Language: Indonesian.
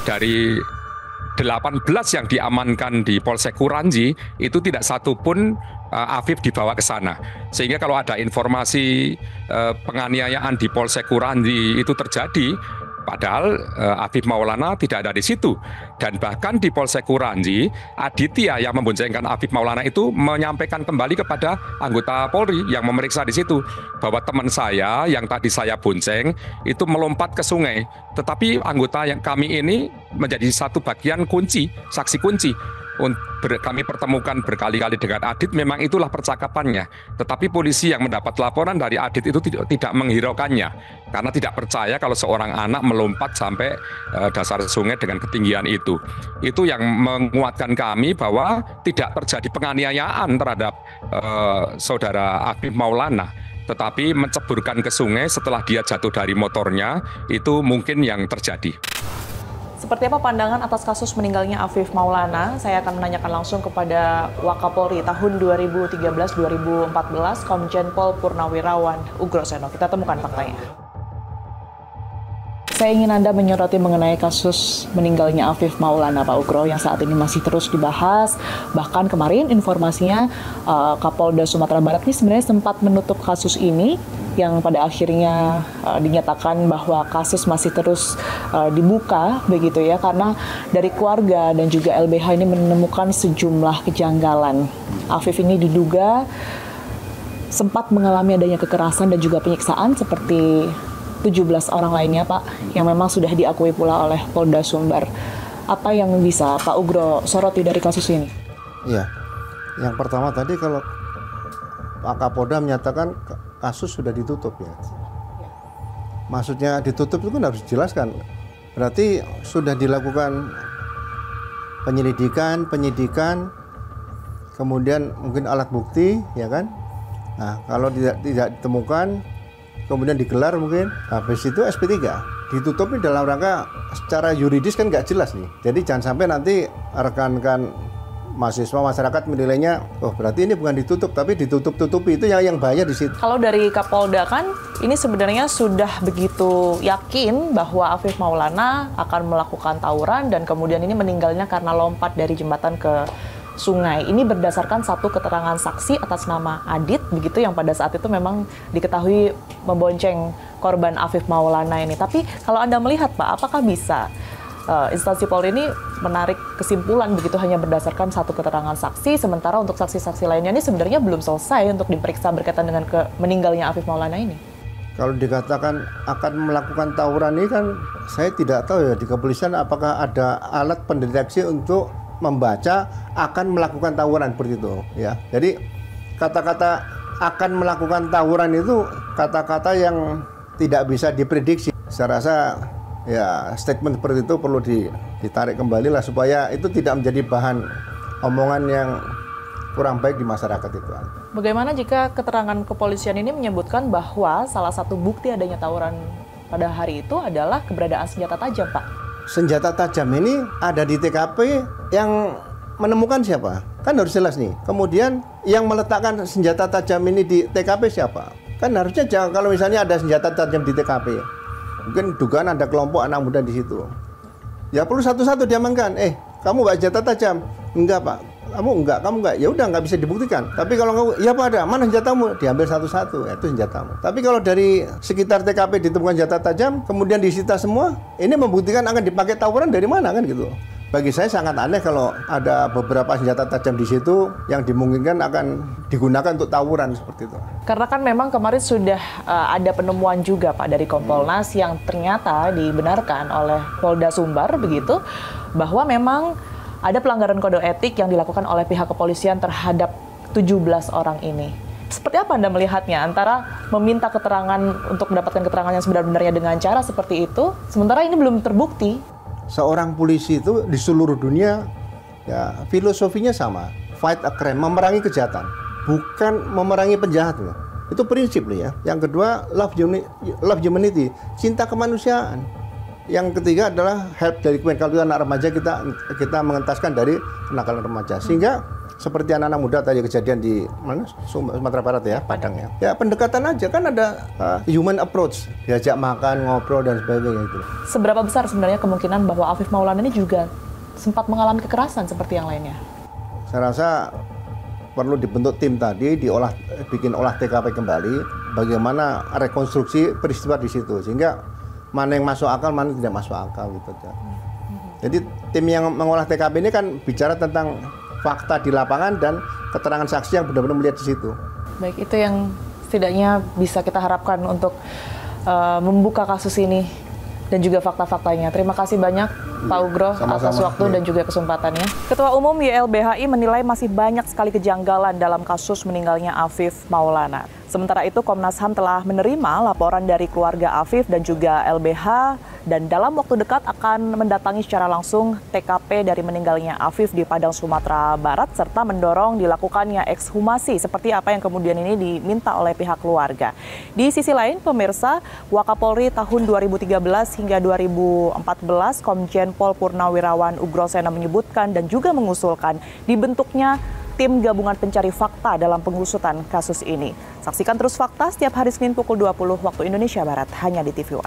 Dari 18 yang diamankan di Polsek Kuranji itu tidak satu pun Afif dibawa ke sana. Sehingga kalau ada informasi penganiayaan di Polsek Kuranji itu terjadi, padahal Afif Maulana tidak ada di situ. Dan bahkan di Polsek Kuranji, Aditya yang memboncengkan Afif Maulana itu menyampaikan kembali kepada anggota Polri yang memeriksa di situ bahwa teman saya yang tadi saya bonceng itu melompat ke sungai. Tetapi anggota yang kami ini menjadi satu bagian kunci, saksi kunci. Kami pertemukan berkali-kali dengan Adit, memang itulah percakapannya. Tetapi polisi yang mendapat laporan dari Adit itu tidak menghiraukannya, karena tidak percaya kalau seorang anak melompat sampai dasar sungai dengan ketinggian itu. Itu yang menguatkan kami bahwa tidak terjadi penganiayaan terhadap saudara Afif Maulana, tetapi menceburkan ke sungai setelah dia jatuh dari motornya, itu mungkin yang terjadi. Seperti apa pandangan atas kasus meninggalnya Afif Maulana? Saya akan menanyakan langsung kepada Wakapolri tahun 2013-2014, Komjen Pol Purnawirawan Ugroseno. Kita temukan faktanya. Saya ingin Anda menyoroti mengenai kasus meninggalnya Afif Maulana, Pak Ugro, yang saat ini masih terus dibahas. Bahkan kemarin informasinya Kapolda Sumatera Barat ini sebenarnya sempat menutup kasus ini, yang pada akhirnya dinyatakan bahwa kasus masih terus dibuka begitu ya, karena dari keluarga dan juga LBH ini menemukan sejumlah kejanggalan. Afif ini diduga sempat mengalami adanya kekerasan dan juga penyiksaan seperti 17 orang lainnya, Pak, yang memang sudah diakui pula oleh Polda Sumbar. Apa yang bisa Pak Ugro soroti dari kasus ini? Iya, yang pertama tadi kalau Pak Kapolda menyatakan kasus sudah ditutup ya. Maksudnya ditutup itu kan harus dijelaskan. Berarti sudah dilakukan penyidikan, kemudian mungkin alat bukti, ya kan? Nah, kalau tidak ditemukan, kemudian digelar mungkin, habis itu SP3. Ditutup ini dalam rangka secara yuridis kan nggak jelas nih. Jadi jangan sampai nanti rekan-rekan mahasiswa masyarakat menilainya, oh berarti ini bukan ditutup tapi ditutup-tutupi, itu yang bahaya di situ. Kalau dari Kapolda kan ini sebenarnya sudah begitu yakin bahwa Afif Maulana akan melakukan tawuran dan kemudian ini meninggalnya karena lompat dari jembatan ke sungai. Ini berdasarkan satu keterangan saksi atas nama Adit begitu, yang pada saat itu memang diketahui membonceng korban Afif Maulana ini. Tapi kalau Anda melihat, Pak, apakah bisa instansi Polri ini menarik kesimpulan begitu hanya berdasarkan satu keterangan saksi, sementara untuk saksi-saksi lainnya ini sebenarnya belum selesai untuk diperiksa berkaitan dengan meninggalnya Afif Maulana ini? Kalau dikatakan akan melakukan tawuran ini kan saya tidak tahu ya di kepolisian apakah ada alat pendeteksi untuk membaca akan melakukan tawuran seperti itu ya. Jadi kata-kata akan melakukan tawuran itu kata-kata yang tidak bisa diprediksi. Saya rasa ya statement seperti itu perlu ditarik kembali lah supaya itu tidak menjadi bahan omongan yang kurang baik di masyarakat itu. Bagaimana jika keterangan kepolisian ini menyebutkan bahwa salah satu bukti adanya tawuran pada hari itu adalah keberadaan senjata tajam, Pak? Senjata tajam ini ada di TKP, yang menemukan siapa? Kan harus jelas nih. Kemudian yang meletakkan senjata tajam ini di TKP siapa? Kan harusnya jangan, kalau misalnya ada senjata tajam di TKP, mungkin dugaan ada kelompok anak muda di situ. Ya perlu satu-satu diamankan. Kamu bawa senjata tajam? Enggak, Pak. Kamu enggak. Ya udah nggak bisa dibuktikan. Tapi kalau kamu, ya Pak ada, mana senjatamu? Diambil satu-satu, itu senjatamu. Tapi kalau dari sekitar TKP ditemukan senjata tajam, kemudian disita semua, ini membuktikan akan dipakai tawuran dari mana kan gitu. Bagi saya sangat aneh kalau ada beberapa senjata tajam di situ yang dimungkinkan akan digunakan untuk tawuran seperti itu. Karena kan memang kemarin sudah ada penemuan juga, Pak, dari Kompolnas yang ternyata dibenarkan oleh Polda Sumbar begitu, bahwa memang ada pelanggaran kode etik yang dilakukan oleh pihak kepolisian terhadap 17 orang ini. Seperti apa Anda melihatnya antara meminta keterangan untuk mendapatkan keterangan yang sebenar-benarnya dengan cara seperti itu, sementara ini belum terbukti? Seorang polisi itu di seluruh dunia ya filosofinya sama, fight a crime, memerangi kejahatan, bukan memerangi penjahat loh. Itu prinsip loh ya. Yang kedua, love humanity, cinta kemanusiaan. Yang ketiga adalah help dari kalau kita anak remaja, kita mengentaskan dari kenakalan remaja. Sehingga seperti anak-anak muda tadi kejadian di mana Sumatera Barat ya, Padang ya. Ya pendekatan aja kan ada human approach, diajak makan, ngobrol dan sebagainya itu. Seberapa besar sebenarnya kemungkinan bahwa Afif Maulana ini juga sempat mengalami kekerasan seperti yang lainnya? Saya rasa perlu dibentuk tim tadi, bikin olah TKP kembali, bagaimana rekonstruksi peristiwa di situ, sehingga mana yang masuk akal, mana yang tidak masuk akal gitu aja. Jadi tim yang mengolah TKP ini kan bicara tentang fakta di lapangan dan keterangan saksi yang benar-benar melihat di situ. Baik, itu yang setidaknya bisa kita harapkan untuk membuka kasus ini dan juga fakta-faktanya. Terima kasih banyak Pak Ugro atas waktu dan juga kesempatannya. Ketua Umum YLBHI menilai masih banyak sekali kejanggalan dalam kasus meninggalnya Afif Maulana. Sementara itu Komnas HAM telah menerima laporan dari keluarga Afif dan juga LBH dan dalam waktu dekat akan mendatangi secara langsung TKP dari meninggalnya Afif di Padang, Sumatera Barat serta mendorong dilakukannya ekshumasi seperti apa yang kemudian ini diminta oleh pihak keluarga. Di sisi lain, pemirsa, Wakapolri tahun 2013 hingga 2014 Komjen Pol Purnawirawan Ugrosena menyebutkan dan juga mengusulkan dibentuknya tim gabungan pencari fakta dalam pengusutan kasus ini. Saksikan terus Fakta setiap hari Senin pukul 20 waktu Indonesia Barat hanya di TV One.